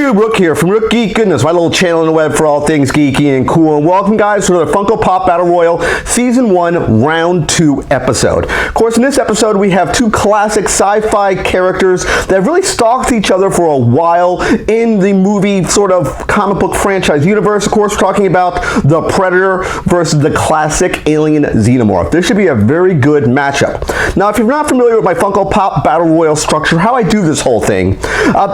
YouTube, Rook here from Rook Geek Goodness, my little channel on the web for all things geeky and cool. And welcome guys to another Funko Pop Battle Royale Season 1 Round 2 episode. Of course, in this episode we have two classic sci-fi characters that have really stalked each other for a while in the movie sort of comic book franchise universe. Of course, we're talking about the Predator versus the classic Alien Xenomorph. This should be a very good matchup. Now, if you're not familiar with my Funko Pop Battle Royale structure, how I do this whole thing,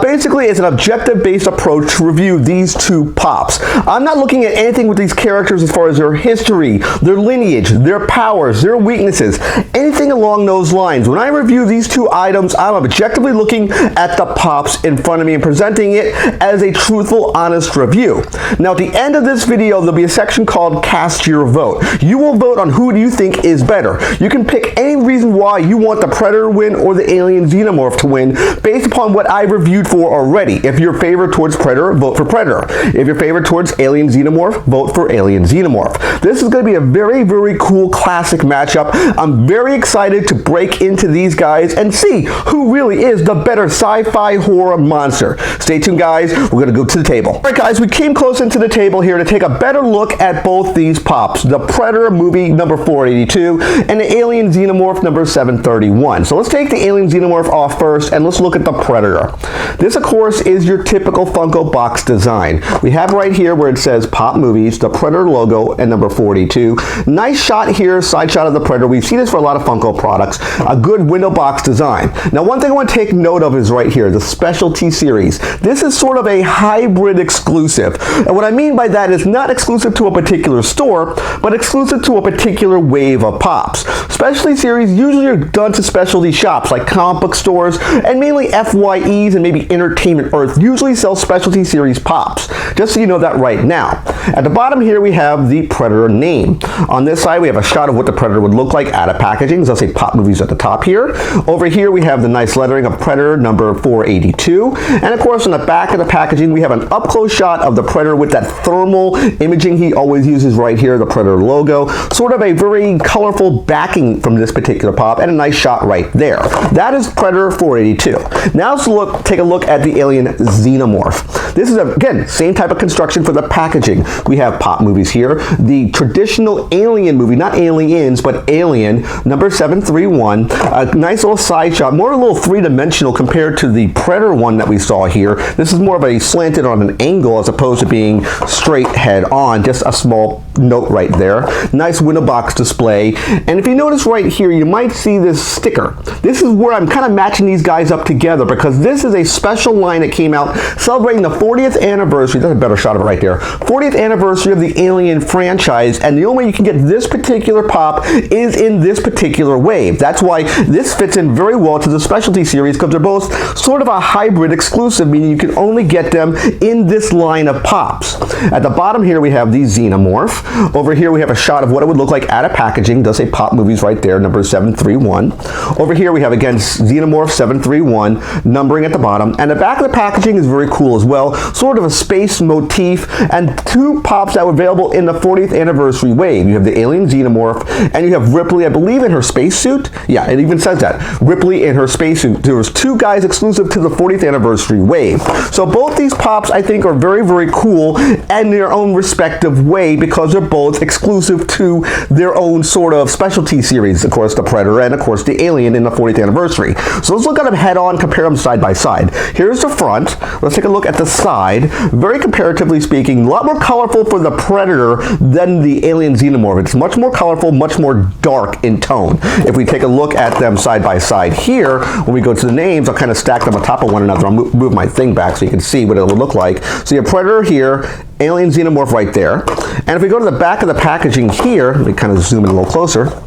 basically it's an objective-based approach to review these two pops. I'm not looking at anything with these characters as far as their history, their lineage, their powers, their weaknesses, anything along those lines. When I review these two items, I'm objectively looking at the pops in front of me and presenting it as a truthful, honest review. Now, at the end of this video, there'll be a section called Cast Your Vote. You will vote on who do you think is better. You can pick any reason why you want the Predator to win or the Alien Xenomorph to win based upon what I reviewed for already. If you're favored towards Predator, vote for Predator. If you're favored towards Alien Xenomorph, vote for Alien Xenomorph. This is going to be a very, very cool classic matchup. I'm very excited to break into these guys and see who really is the better sci-fi horror monster. Stay tuned, guys. We're going to go to the table. All right, guys, we came close into the table here to take a better look at both these pops. The Predator movie number 482 and the Alien Xenomorph number 731. So let's take the Alien Xenomorph off first and let's look at the Predator. This, of course, is your typical Funko box design. We have right here where it says Pop Movies, the Predator logo, and number 42. Nice shot here, side shot of the Predator. We've seen this for a lot of Funko products. A good window box design. Now, one thing I want to take note of is right here, the Specialty Series. This is sort of a hybrid exclusive. And what I mean by that is not exclusive to a particular store, but exclusive to a particular wave of pops. Specialty Series usually are done to specialty shops like comic book stores, and mainly FYEs and maybe Entertainment Earth usually sell Specialty Series pops. Just so you know that right now. At the bottom here we have the Predator name. On this side we have a shot of what the Predator would look like out of packaging. So I'll say Pop Movies at the top here. Over here we have the nice lettering of Predator number 482. And of course on the back of the packaging we have an up-close shot of the Predator with that thermal imaging he always uses right here, the Predator logo. Sort of a very colorful backing from this particular pop and a nice shot right there. That is Predator 482. Now let's take a look at the Alien Xenomorph. This is, again, same type of construction for the packaging. We have Pop Movies here. The traditional Alien movie, not Aliens, but Alien, number 731. A nice little side shot, more a little three-dimensional compared to the Predator one that we saw here. This is more of a slanted on an angle as opposed to being straight head on. Just a small note right there. Nice window box display. And if you notice right here, you might see this sticker. This is where I'm kind of matching these guys up together because this is a special line that came out celebrating the 40th anniversary. That's a better shot of it right there. 40th anniversary of the Alien franchise, and the only way you can get this particular pop is in this particular wave. That's why this fits in very well to the Specialty Series because they're both sort of a hybrid exclusive, meaning you can only get them in this line of pops. At the bottom here we have the Xenomorph. Over here we have a shot of what it would look like out of packaging. It does say Pop Movies right there, number 731. Over here we have again Xenomorph 731, numbering at the bottom. And the back of the packaging is very cool as well. Sort of a space motif and two pops that were available in the 40th anniversary wave. You have the Alien Xenomorph and you have Ripley, I believe, in her spacesuit. Yeah, it even says that. Ripley in her spacesuit. There was two guys exclusive to the 40th anniversary wave. So both these pops I think are very, very cool in their own respective way because they're both exclusive to their own sort of Specialty Series. Of course, the Predator and of course the Alien in the 40th anniversary. So let's look at them head on, compare them side by side. Here's the front. Let's take a look at the side. Very comparatively speaking, a lot more colorful for the Predator than the Alien Xenomorph. It's much more colorful, much more dark in tone. If we take a look at them side by side here, when we go to the names, I'll kind of stack them on top of one another. I'll move my thing back so you can see what it would look like. So you have Predator here, Alien Xenomorph right there. And if we go to the back of the packaging here, let me kind of zoom in a little closer.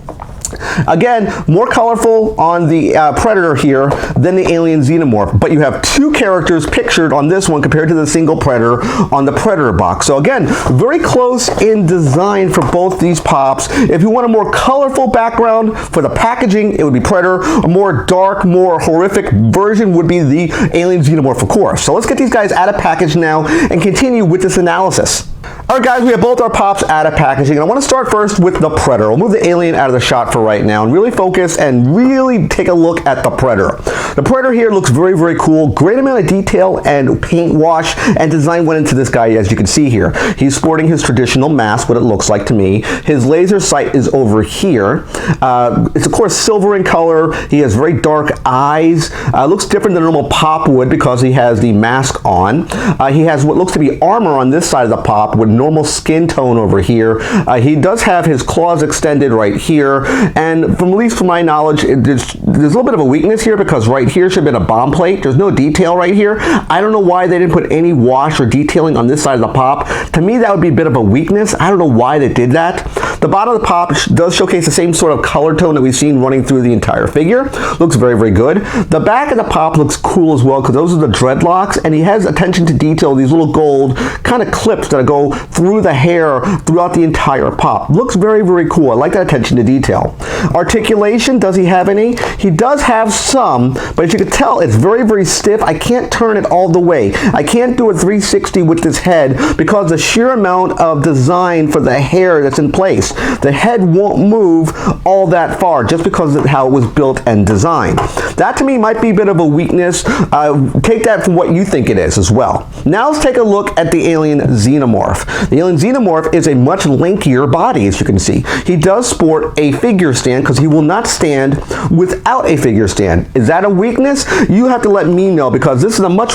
Again, more colorful on the Predator here than the Alien Xenomorph, but you have two characters pictured on this one compared to the single Predator on the Predator box. So again, very close in design for both these pops. If you want a more colorful background for the packaging, it would be Predator. A more dark, more horrific version would be the Alien Xenomorph, of course. So let's get these guys out of package now and continue with this analysis. Alright guys, we have both our pops out of packaging, and I want to start first with the Predator. We'll move the Alien out of the shot for right now and really focus and really take a look at the Predator. The Predator here looks very, very cool. Great amount of detail and paint wash and design went into this guy, as you can see here. He's sporting his traditional mask, what it looks like to me. His laser sight is over here. It's of course silver in color. He has very dark eyes. Looks different than a normal pop would because he has the mask on. He has what looks to be armor on this side of the pop with normal skin tone over here. He does have his claws extended right here, and from at least from my knowledge, there's a little bit of a weakness here because right here should have been a bomb plate. There's no detail right here. I don't know why they didn't put any wash or detailing on this side of the pop. To me, that would be a bit of a weakness. I don't know why they did that. The bottom of the pop does showcase the same sort of color tone that we've seen running through the entire figure. Looks very, very good. The back of the pop looks cool as well because those are the dreadlocks, and he has attention to detail, these little gold kind of clips that go through the hair throughout the entire pop. Looks very, very cool. I like that attention to detail. Articulation, does he have any? He does have some, but as you can tell, it's very, very stiff. I can't turn it all the way. I can't do a 360 with this head because the sheer amount of design for the hair that's in place. The head won't move all that far just because of how it was built and designed. That to me might be a bit of a weakness. Take that for what you think it is as well. Now let's take a look at the Alien Xenomorph. The Alien Xenomorph is a much lankier body, as you can see. He does sport a figure stand because he will not stand without a figure stand. Is that a weakness? You have to let me know because this is a much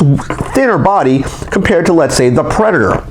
thinner body compared to, let's say, the Predator.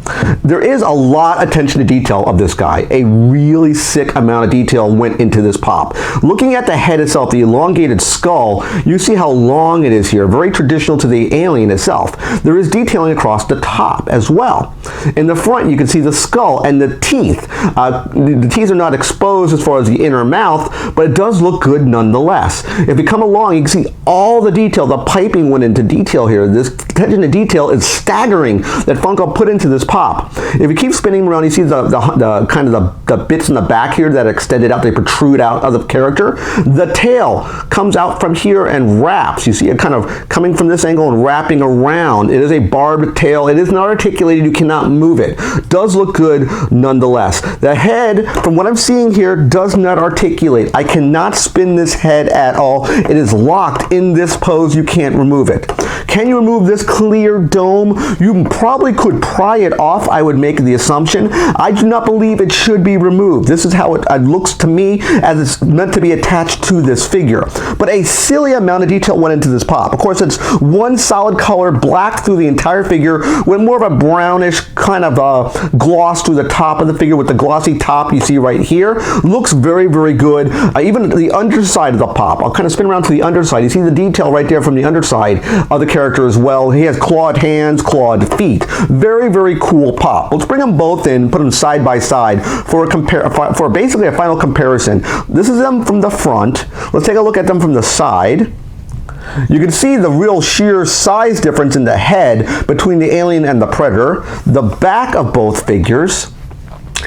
There is a lot of attention to detail of this guy. A really sick amount of detail went into this pop. Looking at the head itself, the elongated skull, you see how long it is here. Very traditional to the Alien itself. There is detailing across the top as well. In the front, you can see the skull and the teeth. The teeth are not exposed as far as the inner mouth, but it does look good nonetheless. If you come along, you can see all the detail. The piping went into detail here. This attention to detail is staggering that Funko put into this pop. If you keep spinning around, you see the kind of the bits in the back here that are extended out. They protrude out of the character. The tail comes out from here and wraps. You see it kind of coming from this angle and wrapping around. It is a barbed tail. It is not articulated. You cannot move it. Does look good nonetheless. The head, from what I'm seeing here, does not articulate. I cannot spin this head at all. It is locked in this pose. You can't remove it. Can you remove this clear dome? You probably could pry it off, I would make the assumption. I do not believe it should be removed. This is how it looks to me as it's meant to be attached to this figure. But a silly amount of detail went into this pop. Of course, it's one solid color, black through the entire figure, with more of a brownish kind of gloss through the top of the figure with the glossy top you see right here. Looks very, very good. Even the underside of the pop, I'll kind of spin around to the underside. You see the detail right there from the underside of the character as well. He has clawed hands, clawed feet. Very, very cool pop. Let's bring them both in, put them side by side for basically a final comparison. This is them from the front. Let's take a look at them from the side. You can see the real sheer size difference in the head between the Alien and the Predator, the back of both figures,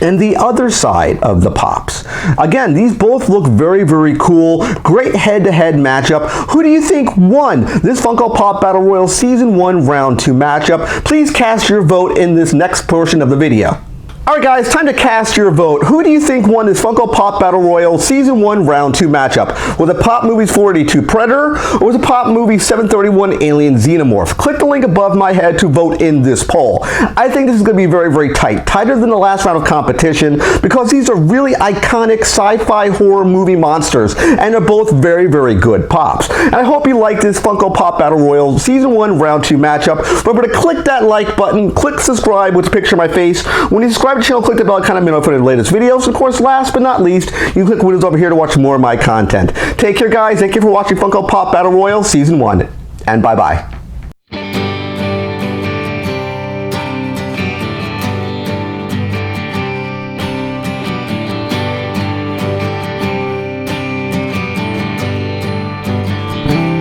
and the other side of the pops. Again, these both look very, very cool. Great head-to-head matchup. Who do you think won this Funko Pop Battle Royale Season 1 Round 2 matchup? Please cast your vote in this next portion of the video. Alright guys, time to cast your vote. Who do you think won this Funko Pop Battle Royale Season 1 Round 2 matchup? Was it Pop Movies 482 Predator, or was it Pop Movie 731 Alien Xenomorph? Click the link above my head to vote in this poll. I think this is going to be very, very tight. Tighter than the last round of competition because these are really iconic sci-fi horror movie monsters, and they're both very, very good pops. And I hope you like this Funko Pop Battle Royale Season 1 Round 2 matchup. Remember to click that like button, click subscribe with a picture of my face. When you subscribe to the channel, click the bell icon to be notified of the latest videos. Of course, last but not least, you click windows over here to watch more of my content. Take care, guys. Thank you for watching Funko Pop Battle Royale Season 1, and bye-bye.